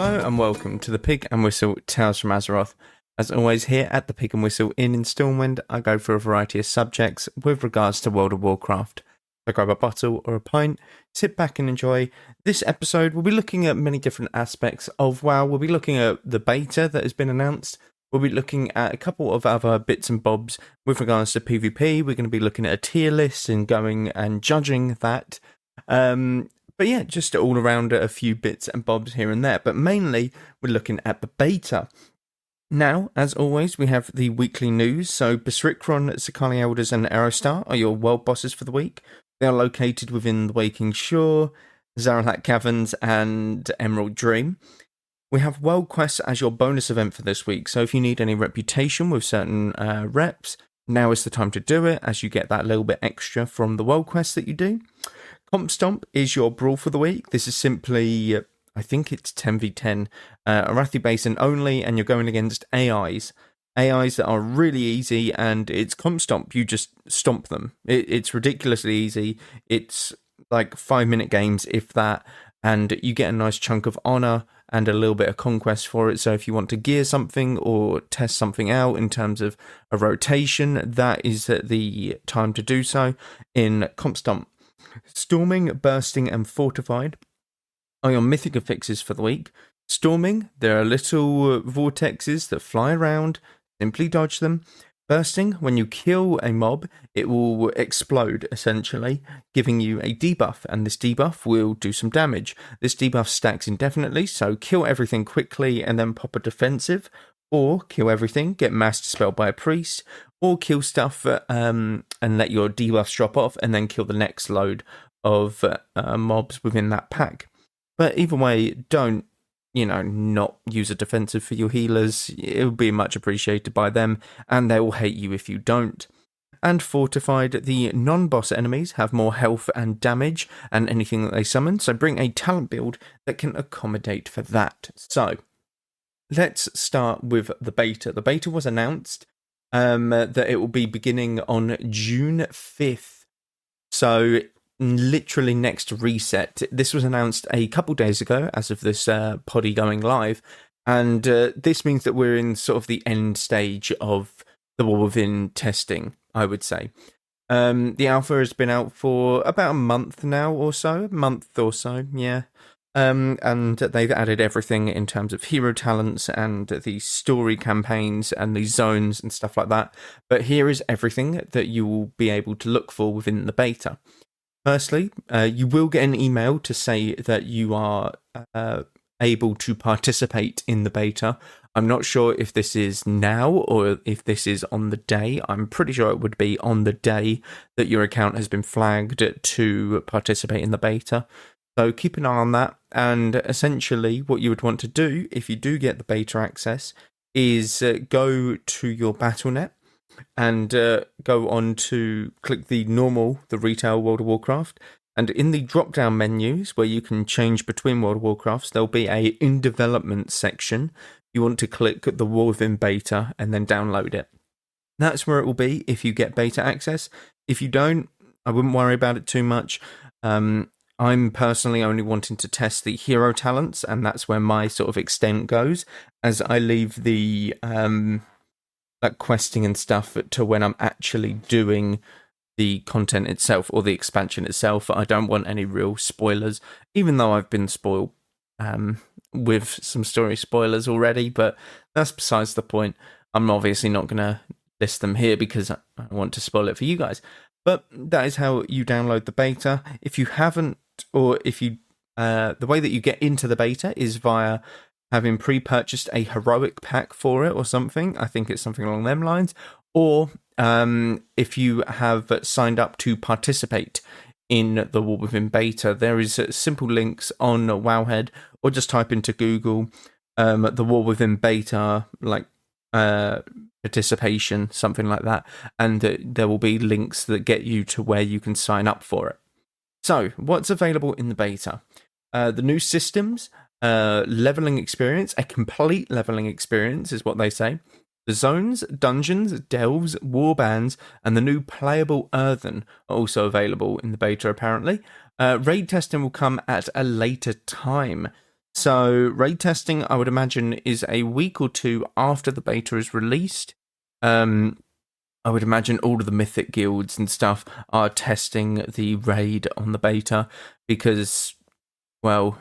Hello and welcome to the Pig and Whistle Tales from Azeroth. As always, here at the Pig and Whistle in Stormwind, I go for a variety of subjects with regards to World of Warcraft. So grab a bottle or a pint, sit back and enjoy. This episode, we'll be looking at many different aspects of WoW. We'll be looking at the beta that has been announced. We'll be looking at a couple of other bits and bobs with regards to PvP. We're going to be looking at a tier list and going and judging that. But yeah, just all around a few bits and bobs here and there. But mainly, we're looking at the beta. Now, as always, we have the weekly news. So Basrikron, Zakali Elders and Aurostar are your world bosses for the week. They are located within the Waking Shore, Zaralak Caverns and Emerald Dream. We have World Quests as your bonus event for this week. So if you need any reputation with certain reps, now is the time to do it, as you get that little bit extra from the World Quests that you do. Comp Stomp is your brawl for the week. This is simply, I think it's 10v10, Arathi Basin only, and you're going against AIs. AIs that are really easy, and it's Comp Stomp. You just stomp them. It's ridiculously easy. It's like 5-minute games, if that, and you get a nice chunk of honor and a little bit of conquest for it. So if you want to gear something or test something out in terms of a rotation, that is the time to do so in Comp Stomp. Storming, Bursting and Fortified are your mythic affixes for the week. Storming, there are little vortexes that fly around, simply dodge them. Bursting, when you kill a mob, it will explode, essentially, giving you a debuff, and this debuff will do some damage. This debuff stacks indefinitely, so kill everything quickly and then pop a defensive, or kill everything, get mass dispelled by a priest, or kill stuff and let your debuffs drop off and then kill the next load of mobs within that pack. But either way, don't, not use a defensive for your healers. It will be much appreciated by them, and they will hate you if you don't. And Fortified, the non-boss enemies have more health and damage and anything that they summon, so bring a talent build that can accommodate for that. So, let's start with the beta. The beta was announced that it will be beginning on June 5th. So, literally next reset. This was announced a couple days ago as of this poddy going live. And this means that we're in sort of the end stage of the War Within testing, I would say. The alpha has been out for about a month now or so. Yeah. And they've added everything in terms of hero talents and the story campaigns and the zones and stuff like that. But here is everything that you will be able to look for within the beta. Firstly, you will get an email to say that you are able to participate in the beta. I'm not sure if this is now or if this is on the day. I'm pretty sure it would be on the day that your account has been flagged to participate in the beta. So keep an eye on that, and essentially what you would want to do if you do get the beta access is go to your Battle.net and go on to click the retail World of Warcraft, and in the drop-down menus where you can change between World of Warcrafts, there'll be a in development section. You want to click the War Within beta and then download it. That's where it will be if you get beta access. If you don't, I wouldn't worry about it too much. I'm personally only wanting to test the hero talents, and that's where my sort of extent goes, as I leave the questing and stuff to when I'm actually doing the content itself or the expansion itself. I don't want any real spoilers, even though I've been spoiled with some story spoilers already, but that's besides the point. I'm obviously not going to list them here because I want to spoil it for you guys. But that is how you download the beta. If you haven't, or if you, the way that you get into the beta is via having pre-purchased a heroic pack for it or something. I think it's something along them lines. Or if you have signed up to participate in the War Within beta, there is simple links on Wowhead, or just type into Google the War Within beta, participation, something like that, and there will be links that get you to where you can sign up for it. So, what's available in the beta? The new systems, leveling experience, a complete leveling experience is what they say. The zones, dungeons, delves, warbands, and the new playable Earthen are also available in the beta, apparently. Raid testing will come at a later time. So raid testing, I would imagine, is a week or two after the beta is released. I would imagine all of the Mythic guilds and stuff are testing the raid on the beta because, well,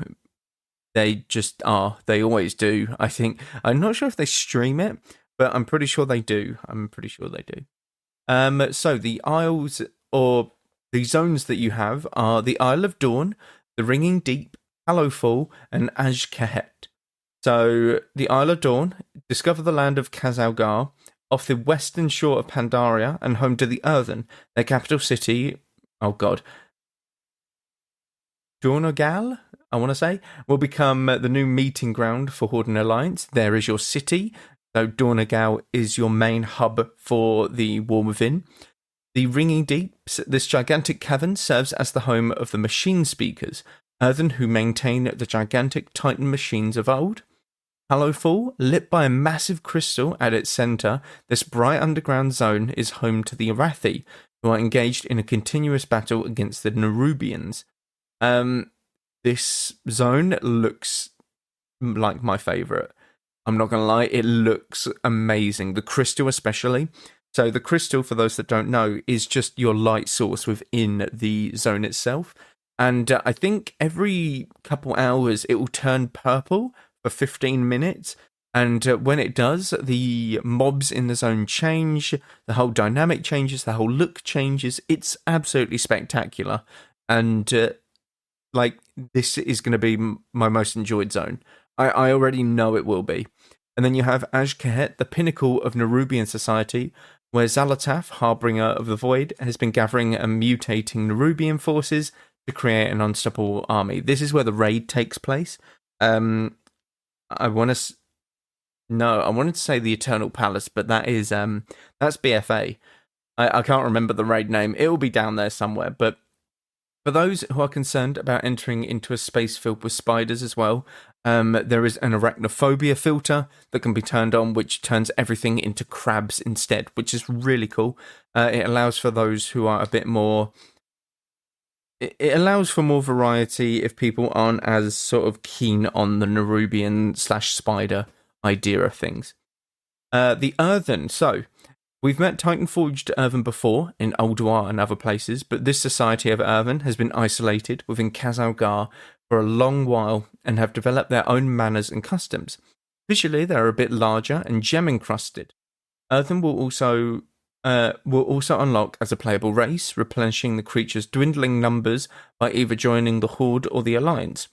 they just are. They always do, I think. I'm not sure if they stream it, but I'm pretty sure they do. So the isles or the zones that you have are the Isle of Dawn, the Ringing Deep, Hallowfall, and Azj-Kahet. So the Isle of Dawn, discover the land of Khazalgar, off the western shore of Pandaria and home to the Earthen, their capital city. Oh god, Dornogal, I want to say, will become the new meeting ground for Horde and Alliance. There is your city. So Dornogal is your main hub for the War Within. The Ringing Deeps, this gigantic cavern, serves as the home of the machine speakers, Earthen, who maintain the gigantic Titan machines of old. Hallowfall, lit by a massive crystal at its centre, this bright underground zone is home to the Arathi, who are engaged in a continuous battle against the Nerubians. This zone looks like my favourite. I'm not going to lie, it looks amazing. The crystal especially. So the crystal, for those that don't know, is just your light source within the zone itself. And I think every couple hours it will turn purple for 15 minutes. And when it does, the mobs in the zone change, the whole dynamic changes, the whole look changes. It's absolutely spectacular. And this is going to be my most enjoyed zone. I already know it will be. And then you have Azj-Kahet, the pinnacle of Nerubian society, where Xal'atath, Harbinger of the Void, has been gathering and mutating Nerubian forces to create an unstoppable army. This is where the raid takes place. I wanted to say the Eternal Palace, but that is that's BFA. I can't remember the raid name. It will be down there somewhere. But for those who are concerned about entering into a space filled with spiders as well, there is an arachnophobia filter that can be turned on, which turns everything into crabs instead, which is really cool. It allows for those who are a bit more. It allows for more variety if people aren't as sort of keen on the Nerubian/spider idea of things. The Earthen. So, we've met Titan-forged Earthen before in Ulduar and other places, but this society of Earthen has been isolated within Khazalgar for a long while and have developed their own manners and customs. Visually, they are a bit larger and gem-encrusted. Earthen will also unlock as a playable race, replenishing the creature's dwindling numbers by either joining the Horde or the Alliance.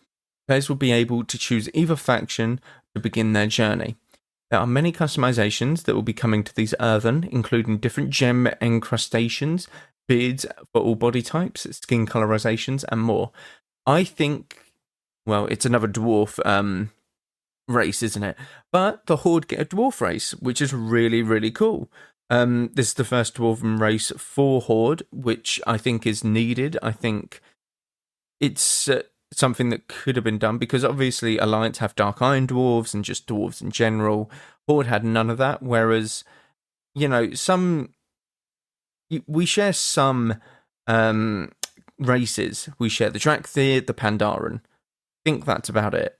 Players will be able to choose either faction to begin their journey. There are many customizations that will be coming to these Earthen, including different gem encrustations, beards for all body types, skin colorizations, and more. I think, well, it's another dwarf race, isn't it? But the Horde get a dwarf race, which is really, really cool. This is the first dwarven race for Horde, which I think is needed. I think it's something that could have been done because obviously Alliance have Dark Iron dwarves and just dwarves in general. Horde had none of that, whereas, we share some races. We share the Drakthir, the Pandaren. I think that's about it.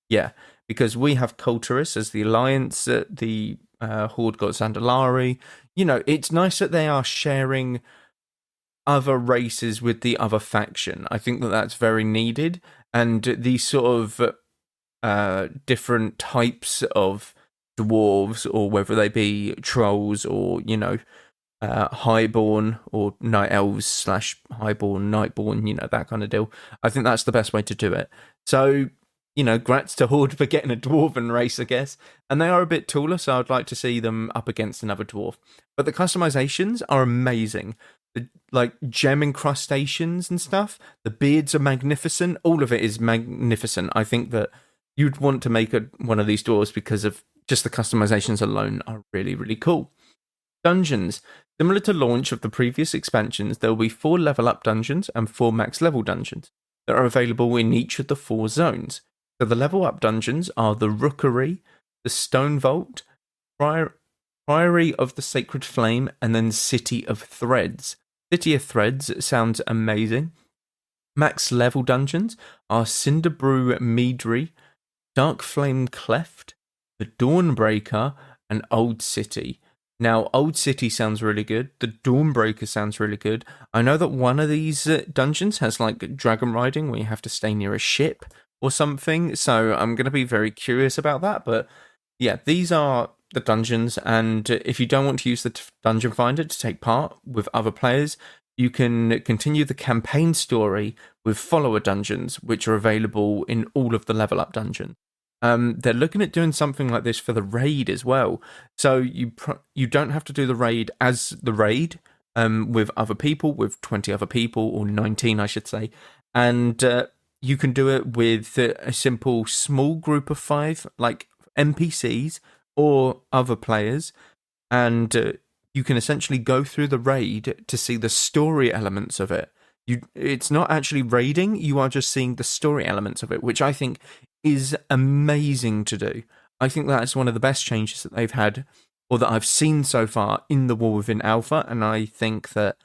Yeah, because we have Kultiris as the Alliance, the Horde got Zandalari. It's nice that they are sharing other races with the other faction. I think that that's very needed. And these sort of different types of dwarves, or whether they be trolls or, highborn or night elves / highborn, nightborn, that kind of deal. I think that's the best way to do it. So, grats to Horde for getting a dwarven race, I guess. And they are a bit taller, so I'd like to see them up against another dwarf. But the customizations are amazing. The, gem encrustations and stuff. The beards are magnificent. All of it is magnificent. I think that you'd want to make one of these dwarves because of just the customizations alone are really, really cool. Dungeons. Similar to launch of the previous expansions, there will be 4 level up dungeons and 4 max level dungeons that are available in each of the 4 zones. So the level up dungeons are the Rookery, the Stone Vault, Priory of the Sacred Flame, and then City of Threads. City of Threads sounds amazing. Max level dungeons are Cinderbrew Meadery, Dark Flame Cleft, the Dawnbreaker, and Old City. Now, Old City sounds really good. The Dawnbreaker sounds really good. I know that one of these dungeons has like dragon riding where you have to stay near a ship or something. So I'm going to be very curious about that. But yeah, these are the dungeons. And if you don't want to use the dungeon finder to take part with other players, you can continue the campaign story with follower dungeons, which are available in all of the level up dungeons. They're looking at doing something like this for the raid as well. So you don't have to do the raid as the raid with other people, with 20 other people, or 19, I should say. And you can do it with a simple small group of 5, like NPCs or other players. And you can essentially go through the raid to see the story elements of it. It's not actually raiding, you are just seeing the story elements of it, which I think is amazing to do. I think that's one of the best changes that they've had, or that I've seen so far in the War Within Alpha, and I think that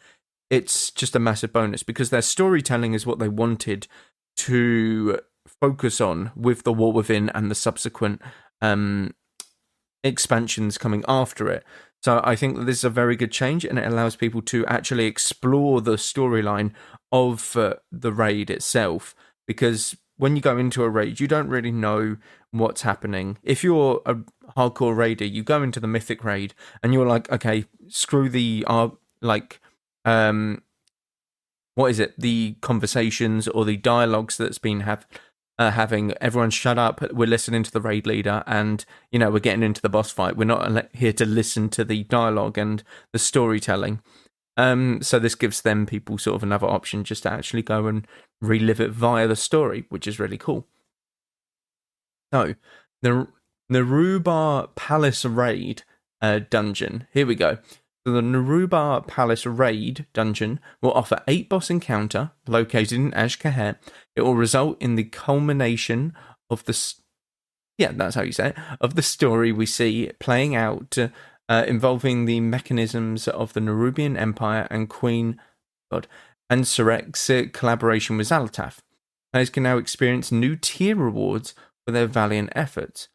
it's just a massive bonus, because their storytelling is what they wanted to focus on with the War Within and the subsequent expansions coming after it. So I think that this is a very good change, and it allows people to actually explore the storyline of the raid itself, because when you go into a raid, you don't really know what's happening. If you're a hardcore raider, you go into the Mythic raid, and you're like, okay, screw the what is it? The conversations or the dialogues that's been having. Everyone shut up. We're listening to the raid leader, and we're getting into the boss fight. We're not here to listen to the dialogue and the storytelling. So this gives them people sort of another option just to actually go and relive it via the story, which is really cool. So the Narubar Palace Raid dungeon. Here we go. So the Narubar Palace Raid dungeon will offer 8 boss encounter located in Ashkahet. It will result in the culmination of that's how you say it, of the story we see playing out, involving the mechanisms of the Nerubian Empire and Queen and Surek's collaboration with Xal'atath. Players can now experience new tier rewards for their valiant efforts.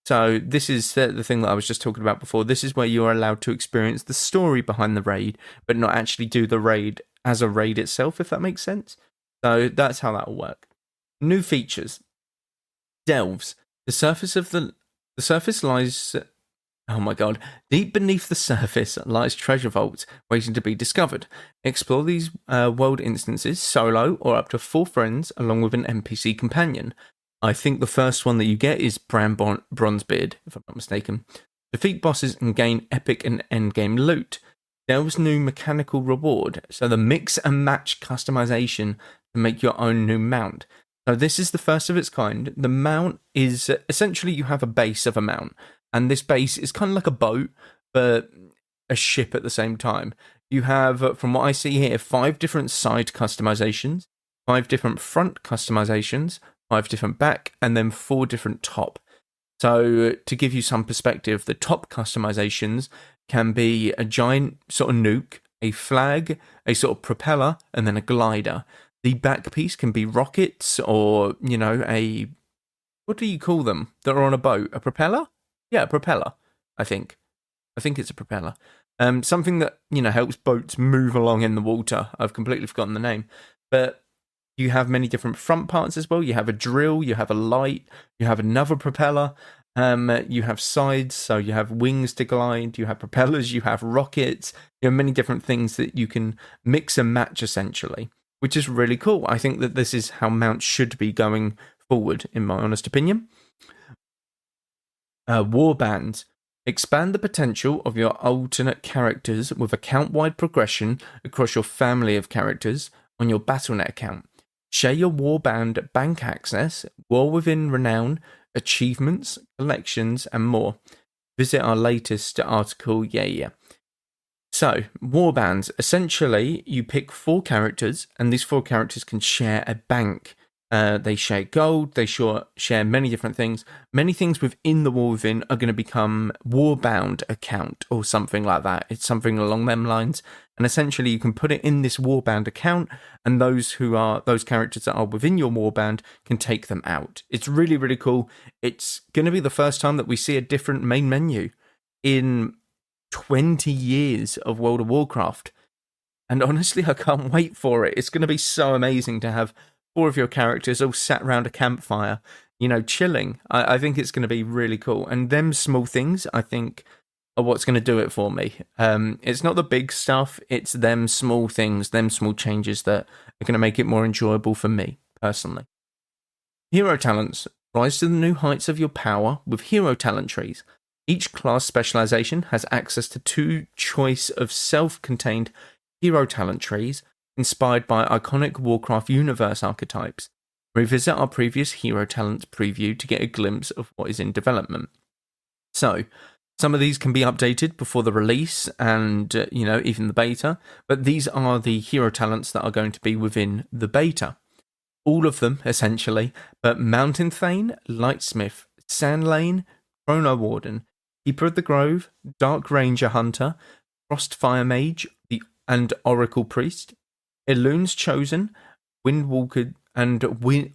So this is the thing that I was just talking about before. This is where you are allowed to experience the story behind the raid, but not actually do the raid as a raid itself, if that makes sense. So that's how that will work. New features. Delves. The surface lies... Oh my god. Deep beneath the surface lies treasure vaults waiting to be discovered. Explore these world instances solo or up to 4 friends along with an NPC companion. I think the first one that you get is Bronzebeard, if I'm not mistaken. Defeat bosses and gain epic and endgame loot. Delve's new mechanical reward, so the mix and match customization to make your own new mount. So this is the first of its kind. The mount is essentially you have a base of a mount, and this base is kind of like a boat, but a ship at the same time. You have, from what I see here, 5 different side customizations, 5 different front customizations, 5 different back, and then 4 different top. So to give you some perspective, the top customizations can be a giant sort of nuke, a flag, a sort of propeller, and then a glider. The back piece can be rockets or, what do you call them that are on a boat? A propeller? Yeah, a propeller, I think. I think it's a propeller. Something that, helps boats move along in the water. I've completely forgotten the name. But you have many different front parts as well. You have a drill, you have a light, you have another propeller, you have sides, so you have wings to glide, you have propellers, you have rockets, you have many different things that you can mix and match essentially, which is really cool. I think that this is how mounts should be going forward, in my honest opinion. Warbands. Expand the potential of your alternate characters with account-wide progression across your family of characters on your Battle.net account. Share your Warband bank access, War Within Renown, achievements, collections, and more. Visit our latest article, So, Warbands. Essentially, you pick 4 characters, and these 4 characters can share a bank. They share gold, they share many different things. Many things within the War Within are going to become Warbound account or something like that. It's something along them lines. and essentially you can put it in this warband account, and those characters that are within your warband can take them out. It's really, really cool. It's going to be the first time that we see a different main menu in 20 years of World of Warcraft. And honestly, I can't wait for it. It's going to be so amazing to have 4 of your characters all sat around a campfire, chilling. I think it's going to be really cool. And them small things, I think, are what's going to do it for me. It's not the big stuff. It's them small things, them small changes that are going to make it more enjoyable for me, personally. Hero talents. Rise to the new heights of your power with hero talent trees. Each class specialization has access to 2 choice of self-contained hero talent trees inspired by iconic Warcraft universe archetypes. Revisit our previous hero talents preview to get a glimpse of what is in development. So, some of these can be updated before the release and, even the beta, but these are the hero talents that are going to be within the beta. All of them, essentially, but Mountain Thane, Lightsmith, Sandlane, Chrono Warden, Keeper of the Grove, Dark Ranger Hunter, Frostfire Mage, and Oracle Priest, Elune's Chosen, Windwalker and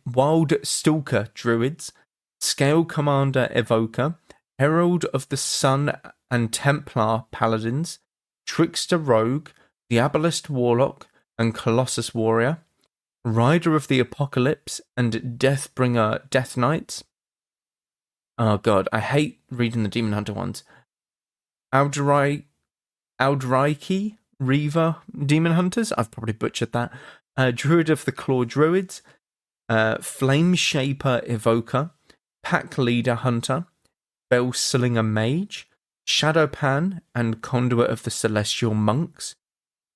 Wild Stalker Druids, Scale Commander Evoker, Herald of the Sun and Templar Paladins, Trickster Rogue, Diabolist Warlock and Colossus Warrior, Rider of the Apocalypse and Deathbringer Death Knights. Oh god, I hate reading the Demon Hunter ones. Aldraiki Reaver Demon Hunters, I've probably butchered that. Druid of the Claw Druids, Flame Shaper Evoker, Pack Leader Hunter, Bellslinger Mage, Shadowpan and Conduit of the Celestial Monks,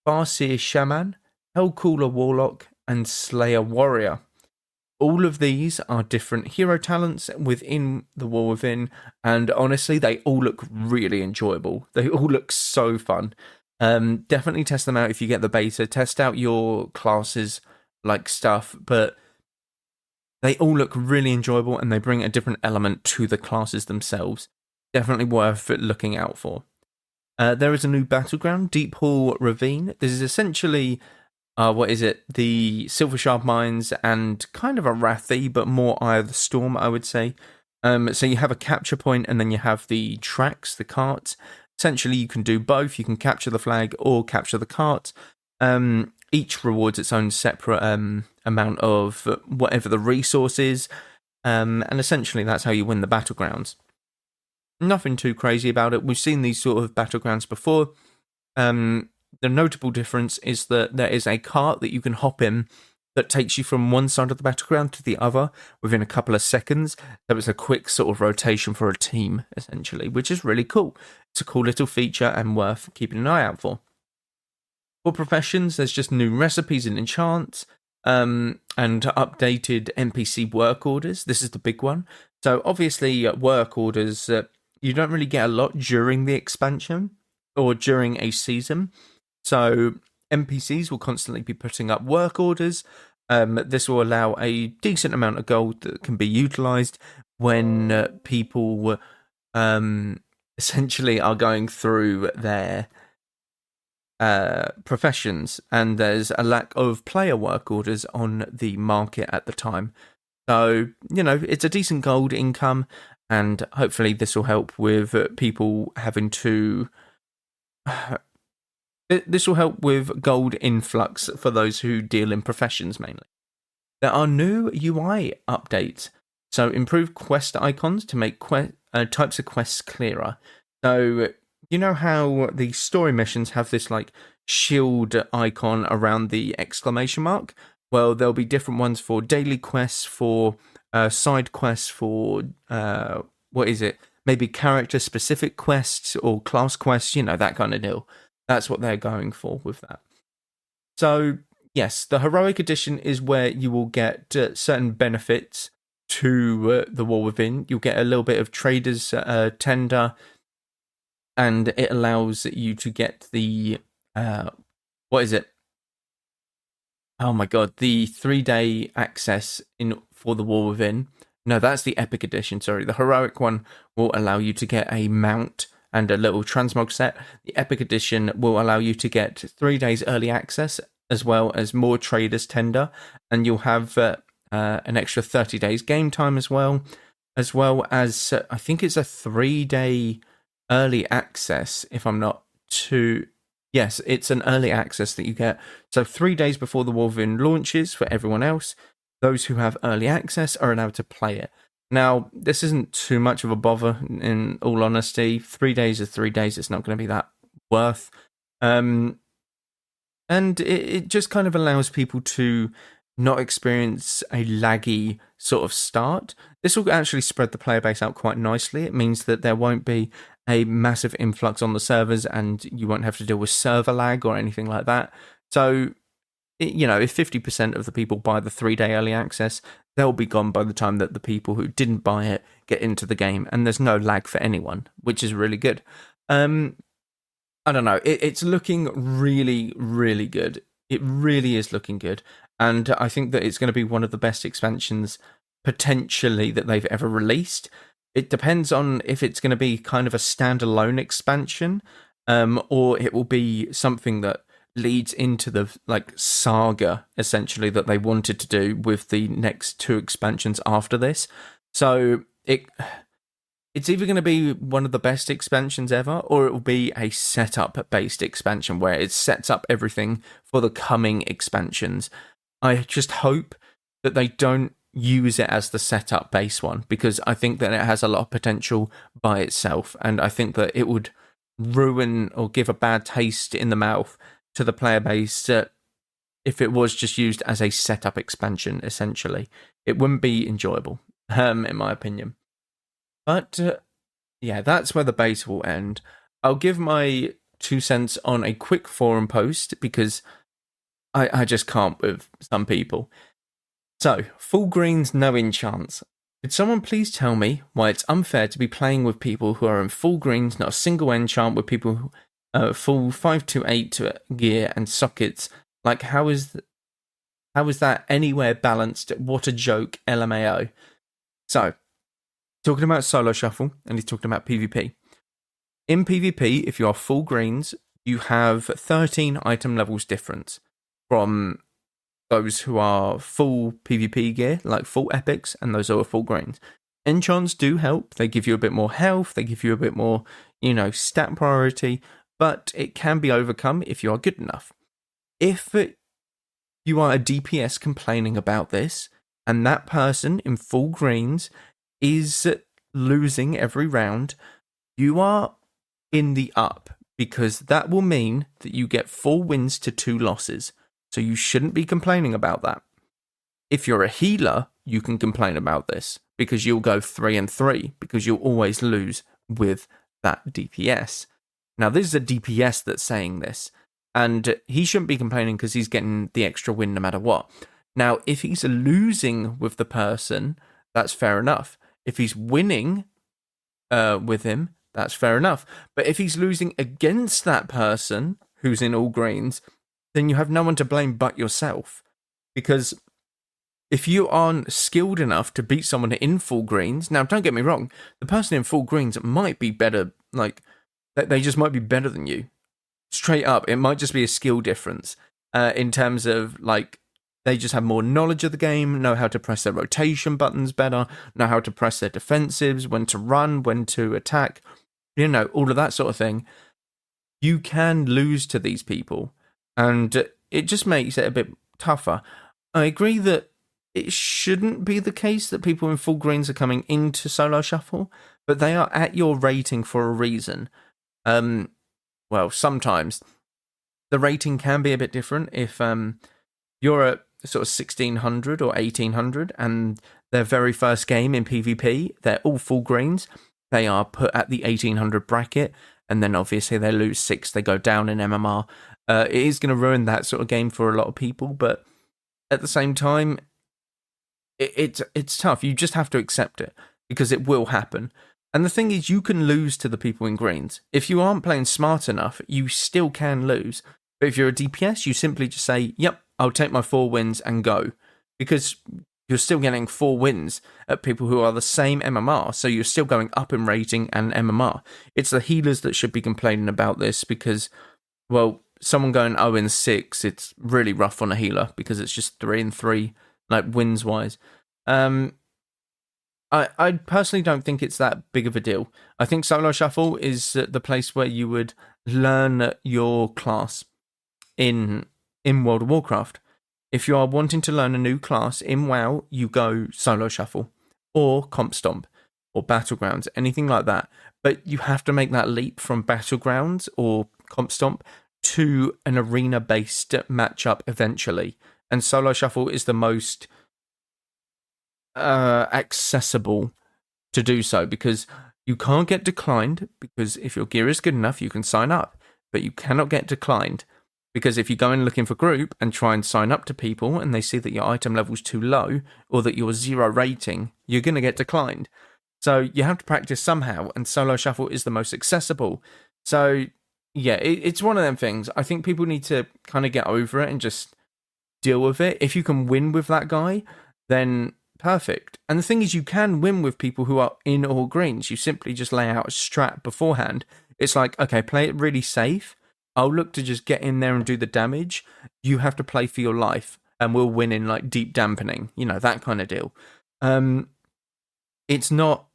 Farseer Shaman, Hellcaller Warlock, and Slayer Warrior. All of these are different hero talents within the War Within, and honestly, they all look really enjoyable. They all look so fun. Definitely test them out if you get the beta. Test out your classes like stuff, but they all look really enjoyable and they bring a different element to the classes themselves. Definitely worth looking out for. There is a new battleground, Deep Hall Ravine. This is essentially, the Silvershard Mines and kind of a Rathi, but more Eye of the Storm, I would say. So you have a capture point and then you have the tracks, the carts. Essentially, you can do both. You can capture the flag or capture the cart. Each rewards its own separate amount of whatever the resource is. And essentially, that's how you win the battlegrounds. Nothing too crazy about it. We've seen these sort of battlegrounds before. The notable difference is that there is a cart that you can hop in that takes you from one side of the battleground to the other within a couple of seconds. So it's a quick sort of rotation for a team, essentially, which is really cool. It's a cool little feature and worth keeping an eye out for. For professions, there's just new recipes and enchants, and updated NPC work orders. This is the big one. So obviously, work orders, you don't really get a lot during the expansion or during a season. So NPCs will constantly be putting up work orders. This will allow a decent amount of gold that can be utilized when people essentially are going through their professions, and there's a lack of player work orders on the market at the time. So, it's a decent gold income, and hopefully this will help with people having to... This will help with gold influx for those who deal in professions mainly. There are new UI updates. So improved quest icons to make types of quests clearer. So you know how the story missions have this like shield icon around the exclamation mark? Well, there'll be different ones for daily quests, for side quests, for maybe character specific quests or class quests, that kind of deal. That's what they're going for with that. So, yes, the Heroic Edition is where you will get certain benefits to the War Within. You'll get a little bit of Trader's Tender, and it allows you to get the... Oh my god, the 3-day access for the War Within. No, that's the Epic Edition, sorry. The Heroic one will allow you to get a mount and a little transmog set. The Epic Edition will allow you to get 3 days early access, as well as more traders tender, and you'll have an extra 30 days game time as well as I think it's a 3-day early access, if I'm not too... Yes, it's an early access that you get. So 3 days before the Wolverine launches for everyone else, those who have early access are allowed to play it. Now, this isn't too much of a bother, in all honesty. 3 days is 3 days. It's not going to be that worth. And it just kind of allows people to not experience a laggy sort of start. This will actually spread the player base out quite nicely. It means that there won't be a massive influx on the servers and you won't have to deal with server lag or anything like that. So, you know, if 50% of the people buy the 3-day early access, they'll be gone by the time that the people who didn't buy it get into the game, and there's no lag for anyone, which is really good. I don't know, it's looking really, really good. It really is looking good, and I think that it's going to be one of the best expansions, potentially, that they've ever released. It depends on if it's going to be kind of a standalone expansion, or it will be something that leads into the saga, essentially, that they wanted to do with the next 2 expansions after this. So it's either going to be one of the best expansions ever, or it will be a setup-based expansion where it sets up everything for the coming expansions. I just hope that they don't use it as the setup base one, because I think that it has a lot of potential by itself, and I think that it would ruin or give a bad taste in the mouth to the player base if it was just used as a setup expansion, essentially. It wouldn't be enjoyable, in my opinion. But, yeah, that's where the base will end. I'll give my 2 cents on a quick forum post, because I just can't with some people. So, full greens, no enchants. Could someone please tell me why it's unfair to be playing with people who are in full greens, not a single enchant, with people who full 528 gear and sockets? Like, how is that anywhere balanced? What a joke, LMAO. So, talking about solo shuffle, and he's talking about PvP. In PvP, if you are full greens, you have 13 item levels difference from those who are full PvP gear, like full epics, and those who are full greens. Enchants do help. They give you a bit more health. They give you a bit more, stat priority, but it can be overcome if you are good enough. If you are a DPS complaining about this, and that person in full greens is losing every round, you are in the up, because that will mean that you get 4 wins to 2 losses. So you shouldn't be complaining about that. If you're a healer, you can complain about this, because you'll go 3-3, because you'll always lose with that DPS. Now, this is a DPS that's saying this, and he shouldn't be complaining because he's getting the extra win no matter what. Now, if he's losing with the person, that's fair enough. If he's winning with him, that's fair enough. But if he's losing against that person who's in all greens, then you have no one to blame but yourself. Because if you aren't skilled enough to beat someone in full greens, now don't get me wrong, the person in full greens might be better, they just might be better than you. Straight up, it might just be a skill difference in terms of, they just have more knowledge of the game, know how to press their rotation buttons better, know how to press their defensives, when to run, when to attack, all of that sort of thing. You can lose to these people, and it just makes it a bit tougher. I agree that it shouldn't be the case that people in full greens are coming into solo shuffle, but they are at your rating for a reason. Well, sometimes the rating can be a bit different. If you're at sort of 1600 or 1800 and their very first game in PvP, they're all full greens, they are put at the 1800 bracket, and then obviously they lose 6, they go down in MMR. It is going to ruin that sort of game for a lot of people, but at the same time, it's tough. You just have to accept it, because it will happen. And the thing is, you can lose to the people in greens. If you aren't playing smart enough, you still can lose. But if you're a DPS, you simply just say, yep, I'll take my 4 wins and go. Because you're still getting 4 wins at people who are the same MMR, so you're still going up in rating and MMR. It's the healers that should be complaining about this because, well, someone going 0-6, it's really rough on a healer because it's just 3-3, like wins-wise. I personally don't think it's that big of a deal. I think Solo Shuffle is the place where you would learn your class in World of Warcraft. If you are wanting to learn a new class in WoW, you go Solo Shuffle or Comp Stomp or Battlegrounds, anything like that. But you have to make that leap from Battlegrounds or Comp Stomp to an arena-based matchup eventually. And Solo Shuffle is the most accessible to do so because you can't get declined, because if your gear is good enough, you can sign up. But you cannot get declined. Because if you go in looking for group and try and sign up to people and they see that your item level's too low or that you're 0 rating, you're going to get declined. So you have to practice somehow, and Solo Shuffle is the most accessible. So yeah, it's one of them things. I think people need to kind of get over it and just deal with it. If you can win with that guy, then perfect. And the thing is, you can win with people who are in all greens. You simply just lay out a strat beforehand. It's like, okay, play it really safe. I'll look to just get in there and do the damage. You have to play for your life, and we'll win in like deep dampening, that kind of deal. It's not,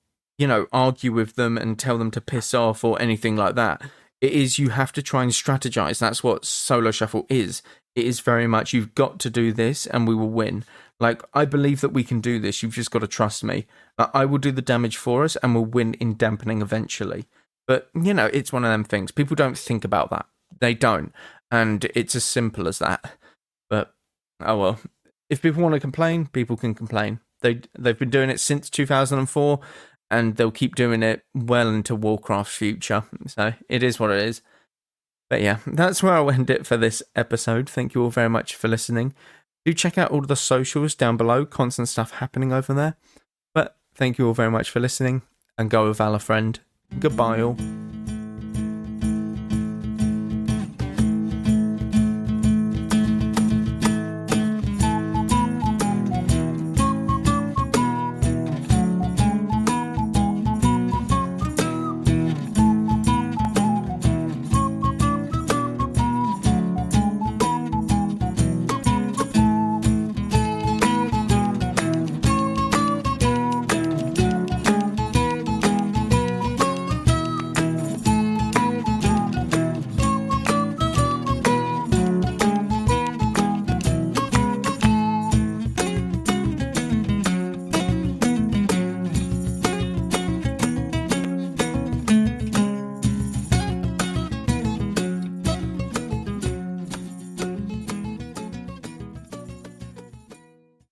argue with them and tell them to piss off or anything like that. It is, you have to try and strategize. That's what Solo Shuffle is. It is very much, you've got to do this and we will win. Like, I believe that we can do this. You've just got to trust me. I will do the damage for us and we'll win in dampening eventually. But, it's one of them things. People don't think about that. They don't. And it's as simple as that. But, oh well. If people want to complain, people can complain. They've been doing it since 2004, and they'll keep doing it well into Warcraft's future. So, it is what it is. But yeah, that's where I'll end it for this episode. Thank you all very much for listening. Do check out all of the socials down below. Constant stuff happening over there. But thank you all very much for listening. And go with Valor, friend. Goodbye all.